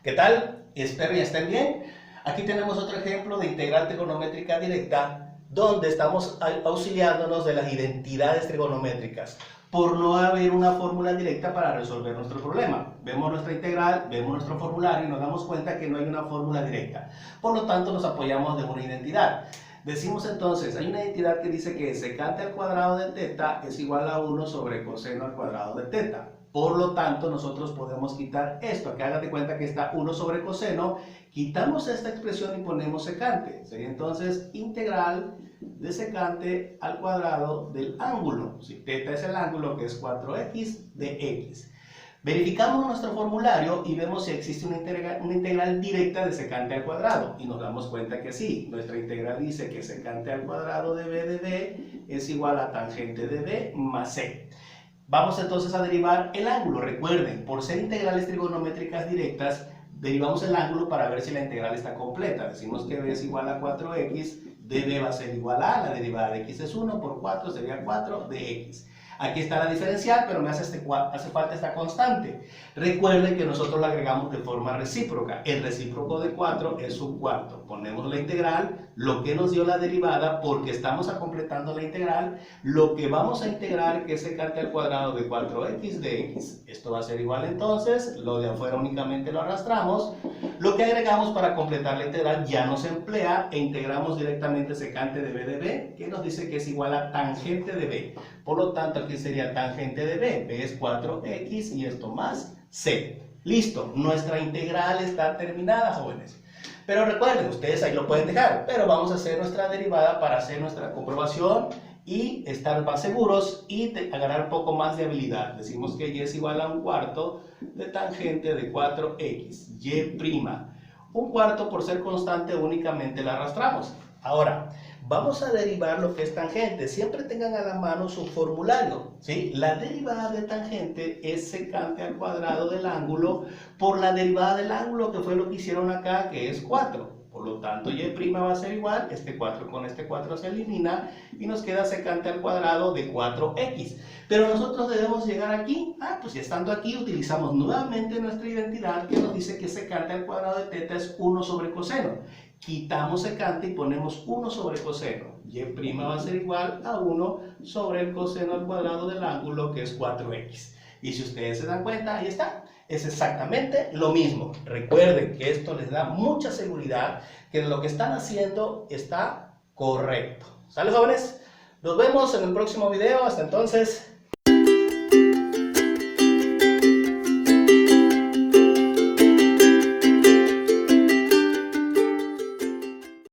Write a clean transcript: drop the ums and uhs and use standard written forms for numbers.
¿Qué tal? Espero ya estén bien. Aquí tenemos otro ejemplo de integral trigonométrica directa, donde estamos auxiliándonos de las identidades trigonométricas, por no haber una fórmula directa para resolver nuestro problema. Vemos nuestra integral, vemos nuestro formulario y nos damos cuenta que no hay una fórmula directa. Por lo tanto, nos apoyamos de una identidad. Decimos entonces, hay una identidad que dice que secante al cuadrado de teta es igual a 1 sobre coseno al cuadrado de teta. Por lo tanto, nosotros podemos quitar esto. Aquí hágate cuenta que está 1 sobre coseno. Quitamos esta expresión y ponemos secante. Sería entonces integral de secante al cuadrado del ángulo. Si teta es el ángulo, que es 4x de x. Verificamos nuestro formulario y vemos si existe una integral directa de secante al cuadrado. Y nos damos cuenta que sí. Nuestra integral dice que secante al cuadrado de b de b es igual a tangente de b más c. Vamos entonces a derivar el ángulo. Recuerden, por ser integrales trigonométricas directas, derivamos el ángulo para ver si la integral está completa. Decimos que b es igual a 4x, db va a ser igual a, la derivada de x es 1 por 4 sería 4 de x. Aquí está la diferencial, pero me hace falta esta constante. Recuerden que nosotros la agregamos de forma recíproca. El recíproco de 4 es un cuarto. Ponemos la integral, lo que nos dio la derivada, porque estamos completando la integral, lo que vamos a integrar, que es secante al cuadrado de 4x de x. Esto va a ser igual entonces, lo de afuera únicamente lo arrastramos. Lo que agregamos para completar la integral ya no se emplea e integramos directamente secante de b de b, que nos dice que es igual a tangente de b. Por lo tanto, aquí sería tangente de b. B es 4x y esto más c. Listo, nuestra integral está terminada, jóvenes. Pero recuerden, ustedes ahí lo pueden dejar, pero vamos a hacer nuestra derivada para hacer nuestra comprobación y estar más seguros y agarrar un poco más de habilidad. Decimos que y es igual a un cuarto de tangente de 4x, y'. Un cuarto, por ser constante, únicamente la arrastramos. Ahora, vamos a derivar lo que es tangente. Siempre tengan a la mano su formulario, ¿sí? La derivada de tangente es secante al cuadrado del ángulo por la derivada del ángulo, que fue lo que hicieron acá, que es 4. Por lo tanto, y' va a ser igual, este 4 con este 4 se elimina y nos queda secante al cuadrado de 4x. Pero nosotros debemos llegar aquí, pues ya estando aquí utilizamos nuevamente nuestra identidad que nos dice que secante al cuadrado de teta es 1 sobre coseno. Quitamos secante y ponemos 1 sobre coseno. Y' va a ser igual a 1 sobre el coseno al cuadrado del ángulo, que es 4x. Y si ustedes se dan cuenta, ahí está. Es exactamente lo mismo. Recuerden que esto les da mucha seguridad que lo que están haciendo está correcto. ¿Sale, jóvenes? Nos vemos en el próximo video. Hasta entonces.